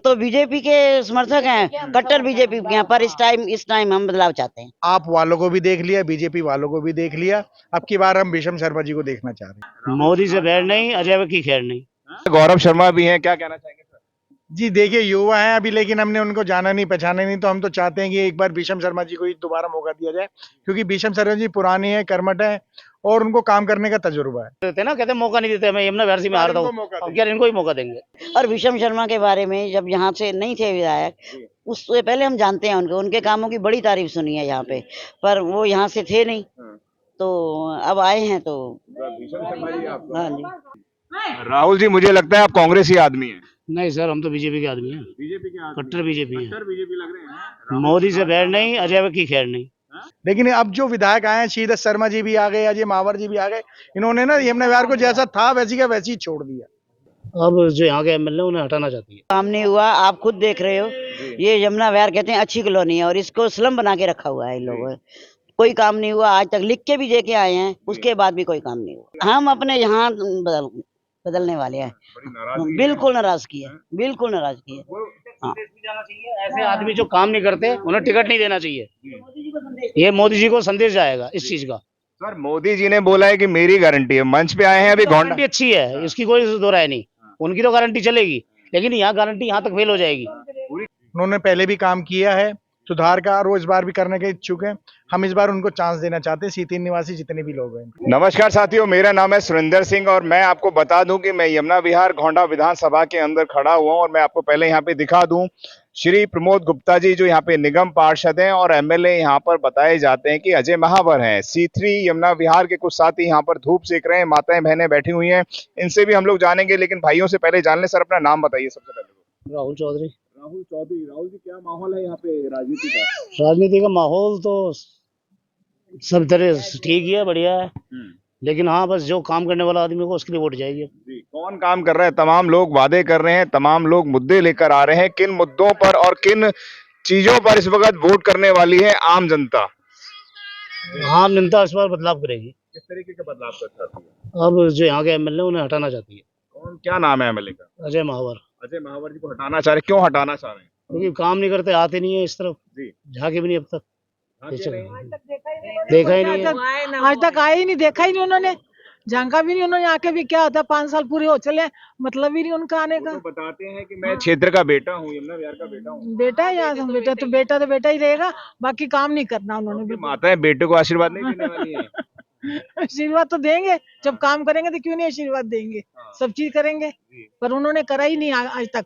तो बीजेपी के समर्थक हैं, कट्टर बीजेपी के हैं, पर इस टाइम हम बदलाव चाहते हैं। आप वालों को भी देख लिया, बीजेपी वालों को भी देख लिया, अब की बार हम भीषम शर्मा जी को देखना चाह रहे हैं। मोदी से बैर नहीं, अजय की खैर नहीं। गौरव शर्मा भी हैं, क्या कहना चाहेंगे सर? जी देखिए, युवा हैं अभी, लेकिन हमने उनको जाना नहीं, पहचाना नहीं, तो हम तो चाहते हैं कि एक बार भीषम शर्मा जी को ही दोबारा मौका दिया जाए, क्योंकि भीषम शर्मा जी पुराने हैं, कर्मठ हैं और उनको काम करने का तजुर्बा है। देते ना, कहते मौका नहीं देते, मैं यमुना भारती में हारता हूँ, अब क्या इनको ही मौका देंगे। और विषम शर्मा के बारे में जब यहाँ से नहीं थे विधायक, उससे पहले हम जानते हैं उनके कामों की बड़ी तारीफ सुनी है यहाँ पे, पर वो यहाँ से थे नहीं, तो अब आए हैं तो हाँ जी। राहुल जी, मुझे लगता है आप कांग्रेसी आदमी हैं। नहीं सर, हम तो बीजेपी के आदमी हैं, बीजेपी के आदमी, कट्टर बीजेपी हैं। कट्टर बीजेपी लग रहे हैं। मोदी से बैर नहीं, अजय की खैर नहीं। लेकिन अब जो विधायक आए हैं, शीरत शर्मा जी भी आ गए, अजय महावर जी भी आ गए, इन्होंने ना यमुना विहार को जैसा था वैसी का वैसी ही छोड़ दिया। अब जो यहाँ के एमएलए उन्हें हटाना चाहती है। काम नहीं हुआ, आप खुद देख रहे हो, ये यमुना विहार कहते हैं अच्छी कॉलोनी है और इसको स्लम बना के रखा हुआ है इन लोगों ने। कोई काम नहीं हुआ आज तक, लिख के भी देके आए हैं, उसके बाद भी कोई काम नहीं हुआ। हम अपने यहाँ बदलने वाले हैं, बिल्कुल नाराजगी है, बिल्कुल नाराजगी है। ऐसे आदमी जो काम नहीं करते उन्हें टिकट नहीं देना चाहिए। ये मोदी जी को संदेश जाएगा इस चीज का। सर, मोदी जी ने बोला है कि मेरी गारंटी है, मंच पे आए हैं अभी। गारंटी अच्छी है, इसकी कोई दो राय नहीं, उनकी तो गारंटी चलेगी, लेकिन यहाँ गारंटी यहाँ तक फेल हो जाएगी। उन्होंने पहले भी काम किया है सुधार का, और वो इस बार भी करने के इच्छुक हैं। हम इस बार उनको चांस देना चाहते हैं, C3 निवासी जितने भी लोग हैं। नमस्कार साथियों, मेरा नाम है सुरेंद्र सिंह और मैं आपको बता दूं कि मैं यमुना विहार गोंडा विधानसभा के अंदर खड़ा हुआ हूं। और मैं आपको पहले यहां पे दिखा दूं, श्री प्रमोद गुप्ता जी जो यहाँ पे निगम पार्षद हैं और एमएलए यहाँ पर बताए जाते हैं कि अजय महावर हैं। C3 यमुना विहार के कुछ साथी यहाँ पर धूप सेक रहे हैं, माताएं बहनें बैठी हुई हैं, इनसे भी हम लोग जानेंगे। लेकिन भाइयों से पहले जान लें, सर अपना नाम बताइए सबसे पहले। राहुल चौधरी। राहुल चौधरी। राहुल जी, क्या माहौल है यहाँ पे राजनीति का? राजनीति का माहौल तो सब तरह ठीक ही है, बढ़िया है, लेकिन हाँ बस जो काम करने वाला आदमी को उसके लिए वोट जाएगी। जी, कौन काम कर रहा है? तमाम लोग वादे कर रहे हैं, तमाम लोग मुद्दे लेकर आ रहे हैं। किन मुद्दों पर और किन चीजों पर इस वक्त वोट करने वाली है आम जनता? आम जनता इस बार बदलाव करेगी। किस तरीके का बदलाव कर चाहती है? अब जो यहाँ के एमएलए उन्हें हटाना चाहती है। कौन, क्या नाम है एमएलए का? अजय महावर। अजय महावर जी को हटाना चाह रहे, क्यों हटाना चाह रहे हैं? क्योंकि काम नहीं करते, आते नहीं है इस तरफ, जी, झाके भी नहीं अब तक, देखा देखा ही नहीं है। आज तक आए ही नहीं, देखा ही नहीं उन्होंने, झांका भी नहीं उन्होंने, आके भी क्या होता है, 5 साल पूरे हो चले, मतलब ही नहीं उनका आने का। तो बताते हैं कि मैं क्षेत्र का बेटा हूँ, यमुना विहार का बेटा हूँ। बेटा है यहाँ, बेटा तो बेटा ही रहेगा, बाकी काम नहीं करना उन्होंने भी। माताएं बेटे को आशीर्वाद नहीं देने वाली हैं? आशीर्वाद तो देंगे, जब काम करेंगे तो क्यों नहीं आशीर्वाद देंगे, सब चीज करेंगे, पर उन्होंने करा ही नहीं आज तक,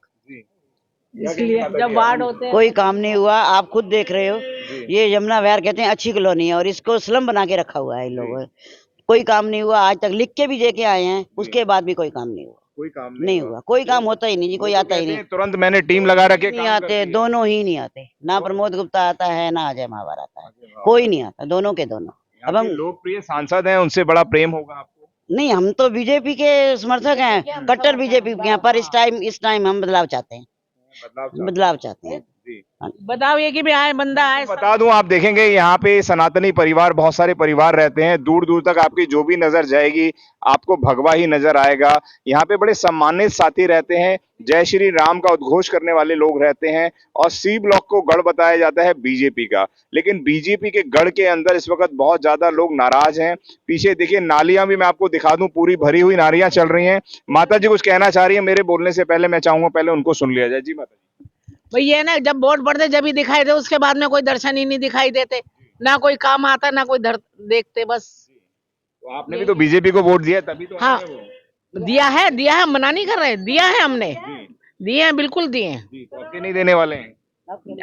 इसलिए जब वार्ड होते हैं। कोई काम नहीं हुआ, आप खुद देख रहे हो, ये यमुना विहार कहते हैं अच्छी कॉलोनी है और इसको स्लम बना के रखा हुआ है इन लोगों ने। कोई काम नहीं हुआ आज तक, लिख के भी देके आए हैं, उसके बाद भी कोई काम नहीं हुआ। कोई काम नहीं हुआ, कोई काम होता ही नहीं जी, कोई आता ही नहीं। तुरंत मैंने टीम लगा रखे, नहीं आते, दोनों ही नहीं आते, ना प्रमोद गुप्ता आता है ना अजय महावर आता है, कोई नहीं आता, दोनों के दोनों। अब हम लोकप्रिय सांसद हैं, उनसे बड़ा प्रेम होगा आपको? नहीं, हम तो बीजेपी के समर्थक हैं, कट्टर बीजेपी के हैं, पर इस टाइम हम बदलाव चाहते हैं, बदलाव चाहते हैं। बताओ ये कि भी आए बंदा आए। बता दूं, आप देखेंगे यहाँ पे सनातनी परिवार, बहुत सारे परिवार रहते हैं, दूर दूर तक आपकी जो भी नजर जाएगी आपको भगवा ही नजर आएगा। यहाँ पे बड़े सम्मानित साथी रहते हैं, जय श्री राम का उद्घोष करने वाले लोग रहते हैं और C ब्लॉक को गढ़ बताया जाता है बीजेपी का। लेकिन बीजेपी के गढ़ के अंदर इस वक्त बहुत ज्यादा लोग नाराज हैं। पीछे देखिए नालियां भी मैं आपको दिखा दूं, पूरी भरी हुई नालियां चल रही हैं। माता जी कुछ कहना चाह रही है, मेरे बोलने से पहले मैं चाहूंगा पहले उनको सुन लिया जाए। जी माता जी। भाई ये ना, जब वोट पड़ते जब ही दिखाई दे, उसके बाद में कोई दर्शन ही नहीं दिखाई देते, ना कोई काम आता ना कोई देखते, बस। तो आपने भी तो बीजेपी को वोट दिया, तभी तो हाँ, आए वो। दिया है, मना नहीं कर रहे, दिया है हमने, दिए हैं, बिल्कुल दिए हैं। तो आपके नहीं देने वाले हैं?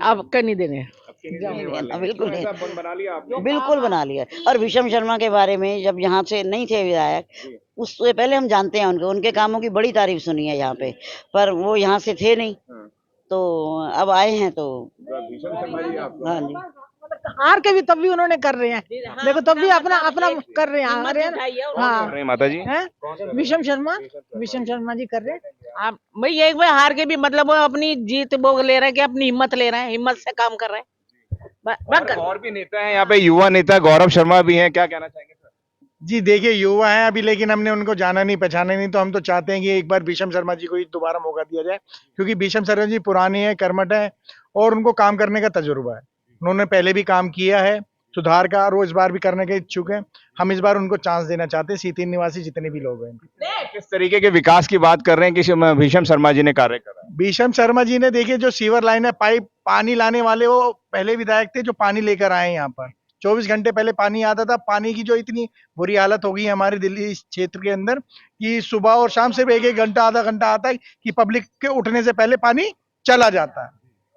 अब क्या नहीं देने, बिल्कुल नहीं, बना लिया आपने? बिल्कुल बना लिया। और विषम शर्मा के बारे में जब यहाँ से नहीं थे विधायक, उससे पहले हम जानते हैं उनके कामों की बड़ी तारीफ सुनी है यहाँ पे, पर वो यहाँ से थे नहीं, तो अब आए हैं तो हाँ जी। हार के भी तब भी उन्होंने कर रहे हैं, देखो तब भी अपना कर रहे हैं, हारे हाँ माता जी हैं, विषम शर्मा जी कर रहे हैं। भाई एक बार हार के भी मतलब वो अपनी जीत वो ले रहे हैं कि अपनी हिम्मत ले रहे हैं, हिम्मत से काम कर रहे हैं। और भी नेता हैं यहाँ पे, युवा नेता गौरव शर्मा भी हैं, क्या कहना चाहेंगे सर? जी देखिए, युवा हैं अभी, लेकिन हमने उनको जाना नहीं पहचाना नहीं, तो हम तो चाहते हैं कि एक बार भीषम शर्मा जी को ही दोबारा मौका दिया जाए, क्योंकि भीषम शर्मा जी पुराने हैं, कर्मठ हैं और उनको काम करने का तजुर्बा है। उन्होंने पहले भी काम किया है सुधार का, और वो इस बार भी करने के इच्छुक हैं। हम इस बार उनको चांस देना चाहते हैं, सीतीन निवासी जितने भी लोग हैं। किस तरीके के विकास की बात कर रहे हैं कि भीषम शर्मा जी ने कार्य करा? भीषम शर्मा जी ने देखिए, जो सीवर लाइन है, पाइप पानी लाने वाले, वो पहले विधायक थे जो पानी लेकर आए यहाँ पर। 24 घंटे पहले पानी आता था। पानी की जो इतनी बुरी हालत हो गई है हमारे दिल्ली इस क्षेत्र के अंदर, कि सुबह और शाम सिर्फ एक घंटा आधा घंटा आता है, कि पब्लिक के उठने से पहले पानी चला जाता है।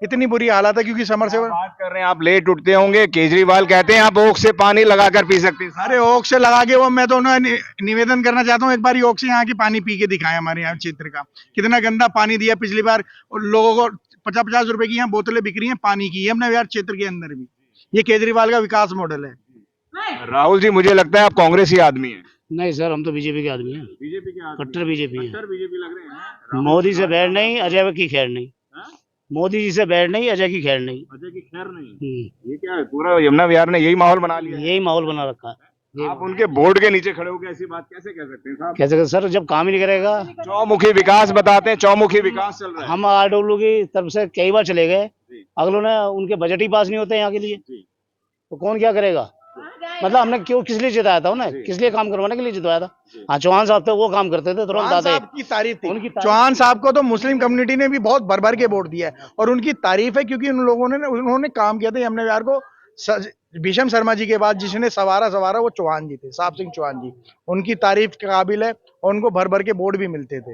इतनी बुरी हालत है, क्योंकि समर से बात कर रहे हैं, आप लेट उठते होंगे, केजरीवाल कहते हैं आप ओख से पानी लगाकर पी सकते हैं। अरे ओख से लगा के, वो मैं तो उन्हें निवेदन करना चाहता हूँ, एक बार ओख से यहाँ की पानी पी के दिखाएं हमारे यहाँ क्षेत्र का। कितना गंदा पानी दिया पिछली बार, और लोगों को 50-50 रुपए की यहाँ बोतलें बिक रही हैं पानी की, हमने यार क्षेत्र के अंदर भी। ये केजरीवाल का विकास मॉडल है। राहुल जी, मुझे लगता है आप कांग्रेसी आदमी हैं। नहीं सर, हम तो बीजेपी के आदमी हैं, बीजेपी के आदमी, कट्टर बीजेपी हैं। कट्टर बीजेपी लग रहे हैं। मोदी से बैर नहीं, अजय की खैर नहीं। हाँ? मोदी जी से बैर नहीं, अजय की खैर नहीं। अजय की खैर नहीं। ये क्या है, पूरा यमुना विहार ने यही माहौल बना लिया है? यही माहौल बना रखा है। आप उनके बोर्ड के नीचे खड़े होकर ऐसी बात कैसे कह सकते हैं साहब? कैसे सर, जब काम ही नहीं करेगा। चौमुखी विकास बताते हैं, चौमुखी विकास चल रहा है। हम आरडब्ल्यू की तरफ से कई बार चले गए, जी। अगलों ने उनके बजट ही पास नहीं होते यहाँ के लिए, जी। तो कौन क्या करेगा। मतलब हमने क्यों, किस लिए जिताया था उन्हें, किस लिए काम करवाने के लिए जितवाया था। हाँ, चौहान साहब थे, वो काम करते थे, तुरंत चौहान आते। साहब की तारीफ थी। उनकी तारीफ- चौहान साहब को तो मुस्लिम कम्युनिटी ने भी बहुत भर भर के वोट दिया है, और उनकी तारीफ है, क्योंकि उन लोगों ने, उन्होंने काम किया था यमुना विहार को। भीषम शर्मा जी के बाद जिसने सवारा वो चौहान जी थे, साहब सिंह चौहान जी। उनकी तारीफ के काबिल है, और उनको भर भर के वोट भी मिलते थे।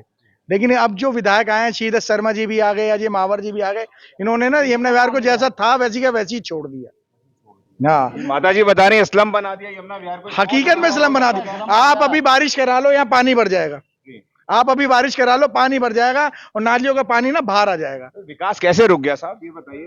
लेकिन अब जो विधायक आए हैं, शीरत शर्मा जी भी आ गए, अजय मावर जी भी आ गए, इन्होंने ना यमुना विहार को जैसा था वैसी का वैसी ही छोड़ दिया। हाँ, माता जी बता रही है स्लम बना दिया यमुना विहार को। हकीकत में स्लम बना दिया। आप अभी बारिश करा लो, यहाँ पानी भर जाएगा। आप अभी बारिश करा लो, पानी भर जाएगा, और नालियों का पानी ना बाहर आ जाएगा। विकास कैसे रुक गया साहब, ये बताइए।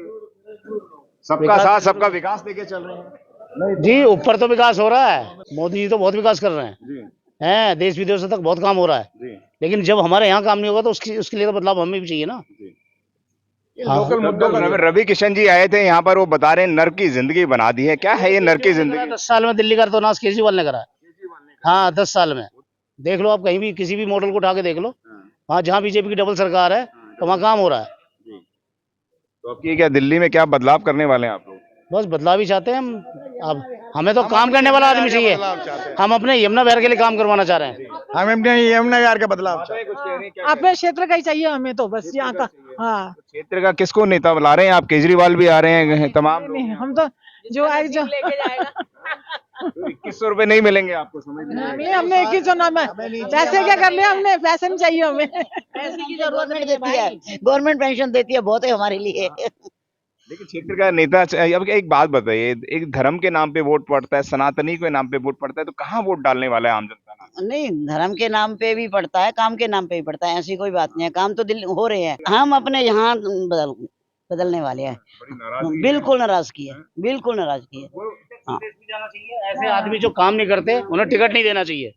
सबका साथ सबका विकास लेके चल रहे हैं। जी, ऊपर तो विकास हो रहा है, मोदी जी तो बहुत विकास कर रहे हैं। जी। हैं, देश विदेशों तक बहुत काम हो रहा है। जी। लेकिन जब हमारे यहाँ काम नहीं होगा तो उसके लिए तो बदलाव हमें भी चाहिए ना। हाँ। लोकल मुद्दों का रवि किशन जी आए थे यहाँ पर, वो बता रहे हैं नर्क की जिंदगी बना दी है। क्या है ये नर्क की जिंदगी? 10 साल में दिल्ली का तो नाश केजरीवाल ने करा है। हाँ, 10 साल में देख लो आप, कहीं भी किसी भी मॉडल को उठा के देख लो, हाँ, जहाँ बीजेपी की डबल सरकार है तो वहाँ काम हो रहा है। तो अब क्या दिल्ली में क्या बदलाव करने वाले हैं आप लोग? बस बदलाव ही चाहते हैं हम। अब हमें तो काम करने वाला आदमी चाहिए। हम अपने यमुना विहार के लिए काम करवाना चाह रहे हैं। हम अपने यमुना विहार का बदलाव चाहते हैं। अपने क्षेत्र का ही चाहिए हमें तो, बस यहाँ का। हाँ, क्षेत्र का किसको नेता बुला रहे हैं आप? केजरीवाल भी आ रहे हैं, तमाम लोग। नहीं, हम तो जो आए जो 2100 रुपए नहीं मिलेंगे आपको, समझ नहीं, हमने एक ही चुना में पैसे क्या करने, हमने पैसे नहीं चाहिए हमें। पैसे की जरूरत नहीं देती है, गवर्नमेंट पेंशन देती है, बहुत है हमारे लिए। लेकिन क्षेत्र का नेता अब एक बात बताइए, एक धर्म के नाम पे वोट पड़ता है, सनातनी के नाम पे वोट पड़ता है, तो कहाँ वोट डालने वाला है आम जनता? नहीं, धर्म के नाम पे भी पड़ता है, काम के नाम पे भी पड़ता है, ऐसी कोई बात नहीं है। काम तो दिल हो रहे हैं, हम अपने यहाँ बदलने वाले हैं। बिल्कुल नाराजगी है, बिल्कुल नाराजगी है। हाँ। ऐसे आदमी जो काम नहीं करते उन्हें टिकट नहीं देना चाहिए।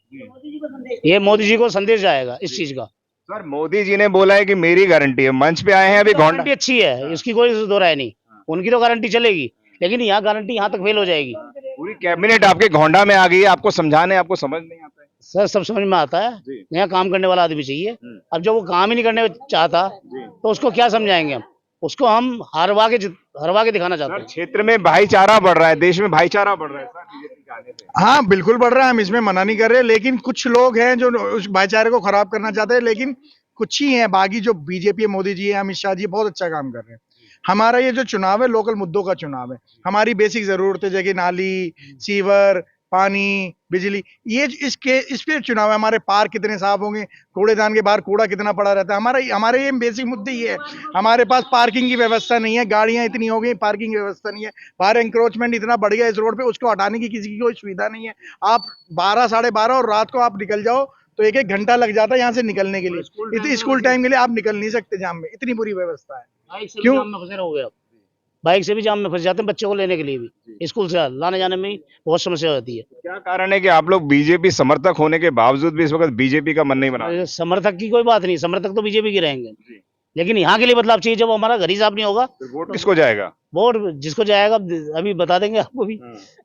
ये मोदी जी को संदेश जाएगा इस चीज का। सर, मोदी जी ने बोला है कि मेरी गारंटी है, मंच पे आए हैं अभी। गारंटी अच्छी है, इसकी कोई दो राय नहीं, उनकी तो गारंटी चलेगी, लेकिन यहाँ गारंटी यहाँ तक फेल हो जाएगी। पूरी कैबिनेट आपके घोंडा में आ गई है, आपको समझाने, आपको समझ नहीं आता है। सर, सब समझ में आता है, यहाँ काम करने वाला आदमी चाहिए। अब जब वो काम ही नहीं करने चाहता तो उसको क्या समझाएंगे हम? उसको हम हरवा के दिखाना चाहते हैं। क्षेत्र में भाईचारा बढ़ रहा है, देश में भाईचारा बढ़ रहा है सर बीजेपी के आने से। हाँ, बिल्कुल बढ़ रहा है, हम इसमें मना नहीं कर रहे, लेकिन कुछ लोग हैं जो उस भाईचारे को खराब करना चाहते हैं। लेकिन कुछ ही हैं, बाकी जो बीजेपी मोदी जी है, अमित शाह जी बहुत अच्छा काम कर रहे हैं। हमारा ये जो चुनाव है, लोकल मुद्दों का चुनाव है। हमारी बेसिक जरूरतें जैसे नाली, सीवर, पानी, बिजली, ये इस पे चुनाव है। हमारे पार्क कितने साफ होंगे, कूड़ेदान के बाहर कूड़ा कितना पड़ा रहता है, हमारे ये बेसिक मुद्दे ये है। हमारे पास पार्किंग की व्यवस्था नहीं है, गाड़ियां इतनी हो गई, पार्किंग की व्यवस्था नहीं है। बाहर एंक्रोचमेंट इतना बढ़ गया इस रोड पे, उसको हटाने की किसी की कोई सुविधा नहीं है। आप 12, 12:30 और रात को आप निकल जाओ तो 1-1 घंटा लग जाता है यहाँ से निकलने के लिए। स्कूल टाइम के लिए आप निकल नहीं सकते जाम में, इतनी बुरी व्यवस्था है। क्यों जाम में फंसे रहोगे आप? बाइक से भी जाम में फंस जाते हैं, बच्चों को लेने के लिए भी, स्कूल से लाने जाने में ही बहुत समस्या होती है। क्या कारण है कि आप लोग बीजेपी समर्थक होने के बावजूद भी इस वक्त बीजेपी का मन नहीं बना? समर्थक की कोई बात नहीं, समर्थक तो बीजेपी के रहेंगे, लेकिन यहाँ के लिए बदलाव चाहिए। जब हमारा घर ही साफ नहीं होगा, फिर वोट किसको जाएगा? वोट जिसको जाएगा अभी बता देंगे आपको भी।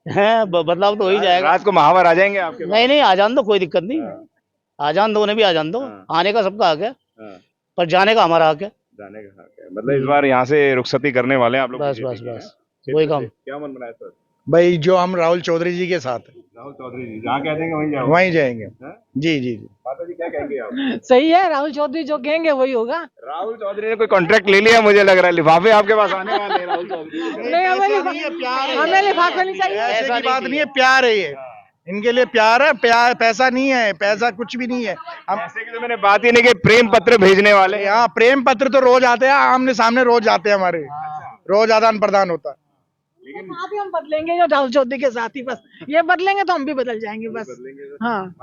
है बदलाव तो हो ही जाएगा। रात को महावर आ जाएंगे आपके पास? नहीं नहीं, आ जान दो, कोई दिक्कत नहीं। आ जान दो, उन्हें भी आ जान दो। आने का सबका हक है, पर जाने का हमारा हक है। जाने का हक है, मतलब इस बार यहाँ से रुखसती करने वाले हैं आप लोग? बस BJP बस के, बस हैं? वही काम। क्या मन बनाया सर? भाई जो हम राहुल चौधरी जी के साथ हैं, राहुल चौधरी जी जहाँ कह देंगे वहीं जाओ? वहीं जाएंगे। हैं? जी जी जी। माता जी क्या कहेंगे आप? सही है, राहुल चौधरी जो कहेंगे वही होगा। राहुल चौधरी ने कोई कॉन्ट्रैक्ट ले लिया, मुझे लग रहा है लिफाफे आपके पास आने वाले हैं राहुल चौधरी। नहीं, हमें लिफाफे नहीं चाहिए। ऐसे की बात नहीं है, प्यार है ये, इनके लिए प्यार है। प्यार, पैसा नहीं है, पैसा कुछ भी नहीं है। हम ऐसे की तो मैंने बात ही नहीं की, प्रेम पत्र भेजने वाले। यहाँ प्रेम पत्र तो रोज आते हैं, आमने सामने रोज आते हैं हमारे, रोज आदान प्रदान होता है। लेकिन वहाँ भी हम बदलेंगे जो राहुल चौधरी के साथ ही, बस ये बदलेंगे तो हम भी बदल जाएंगे बस। हाँ,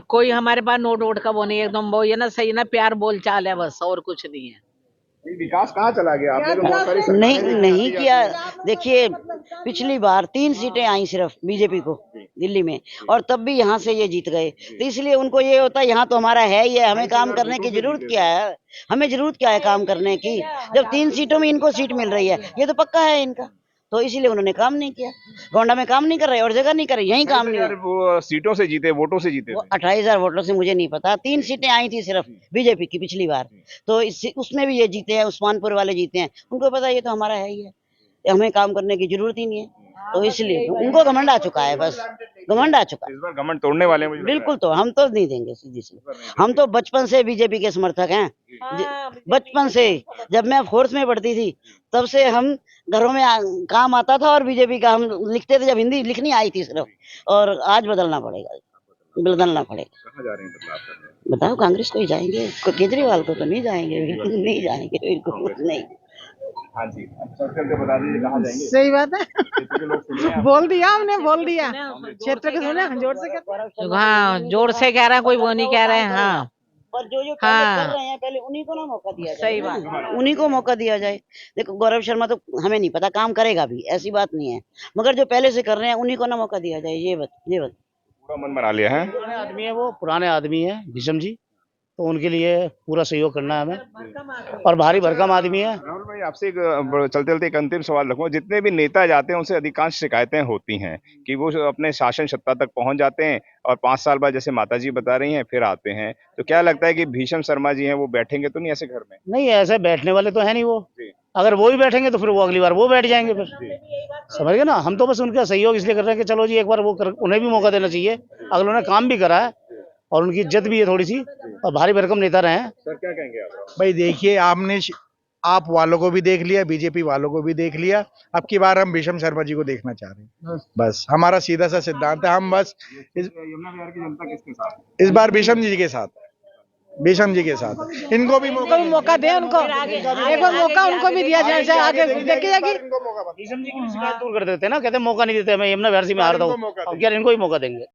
कोई हमारे पास नोट वोट का वो नहीं है, एकदम वो ये ना सही ना प्यार बोल चाल है बस, और कुछ नहीं है। विकास कहाँ चला गया? आपने तो बहुत सारी नहीं नहीं किया। देखिए पिछली बार 3 सीटें आई सिर्फ बीजेपी को दिल्ली में, और तब भी यहाँ से ये जीत गए। तो इसलिए उनको ये होता है यहाँ तो हमारा है ही है, हमें काम करने की जरूरत क्या है, हमें जरूरत क्या है काम करने की, जब 3 सीटों में इनको सीट मिल रही है, ये तो पक्का है इनका। तो इसीलिए उन्होंने काम नहीं किया, गोंडा में काम नहीं कर रहे और जगह नहीं कर रहे, यही काम नहीं यार वो सीटों से जीते, वोटों से जीते वो थे। 28,000 वोटों से मुझे नहीं पता। 3 सीटें आई थी सिर्फ बीजेपी की पिछली बार, तो उसमें भी ये जीते हैं, उस्मानपुर वाले जीते हैं। उनको पता है ये तो हमारा है ही है, हमें काम करने की जरूरत ही नहीं है। तो इसलिए उनको घमंड आ चुका है, बस घमंड आ चुका है। इस बार घमंड तोड़ने वाले हैं मुझे लग रहा है। बिल्कुल, तो हम तो नहीं देंगे सीधी सी। हम तो बचपन से बीजेपी के समर्थक हैं, बचपन से। जब मैं फोर्थ में पढ़ती थी तब से हम घरों में काम आता था, और बीजेपी का हम लिखते थे जब हिंदी लिखनी आई थी सिर्फ। और आज बदलना पड़ेगा, बदलना पड़ेगा। कहाँ जा रहे हैं बदलाव करने? बताओ, कांग्रेस को ही जाएंगे, केजरीवाल को तो नहीं जाएंगे, बिल्कुल नहीं जाएंगे, बिल्कुल नहीं। हाँ जी, अच्छा चलते बता दीजिए कहाँ जाएंगे? सही बात है, क्षेत्र के लोग सुन रहे हैं? बोल दिया हमने, बोल दिया। क्षेत्र के सुने, जोर से कहते हैं। हाँ, जोर से कह रहा है, कोई वो नहीं कह रहे हैं। हाँ, पर जो पहले हाँ। कर रहे हैं, पहले उन्हीं को ना मौका दिया जाए। सही बात, उन्हीं को मौका दिया जाए। देखो गौरव शर्मा तो हमें नहीं पता, काम करेगा भी, ऐसी बात नहीं है, मगर जो पहले से कर रहे हैं उन्हीं को ना मौका दिया जाए। ये बात पूरा मन बना लिया है। पुराने आदमी है, वो पुराने आदमी है भीषम जी, तो उनके लिए पूरा सहयोग करना है हमें, और भारी भरकम आदमी है। राहुल भाई आपसे एक चलते चलते एक अंतिम सवाल रखूंगा। जितने भी नेता जाते हैं उनसे अधिकांश शिकायतें होती हैं कि वो अपने शासन सत्ता तक पहुंच जाते हैं और 5 साल बाद, जैसे माताजी बता रही हैं, फिर आते हैं। तो क्या लगता है कि भीषम शर्मा जी हैं वो बैठेंगे तो नहीं ऐसे घर में? नहीं, ऐसे बैठने वाले तो है नहीं वो। जी। अगर वो ही बैठेंगे तो फिर वो अगली बार वो बैठ जाएंगे फिर। समझ गए ना? हम तो बस उनका सहयोग इसलिए कर रहे हैं कि चलो जी एक बार उन्हें भी मौका देना चाहिए। अगर उन्होंने काम भी करा है और उनकी इज्जत भी है थोड़ी सी, और भारी भरकम नेता रहे हैं। सर क्या कहेंगे आप? भाई देखिए, आप वालों को भी देख लिया, बीजेपी वालों को भी देख लिया, अब की बार हम भीषम शर्मा जी को देखना चाह रहे हैं। बस हमारा सीधा सा सिद्धांत है, हम बस यमुना विहार की जनता किसके साथ? इस बार भीषम जी के साथ, भीषम जी के साथ। इनको भी मौका दें, उनको एक बार मौका उनको भी दिया जाए, आगे देखी जाएगी। भीषम जी की शिकायत दूर कर देते हैं ना, कहते हैं मौका नहीं देते हमें, यमुना विहार से मैं हारता हूँ, अब क्या इनको ही मौका देंगे।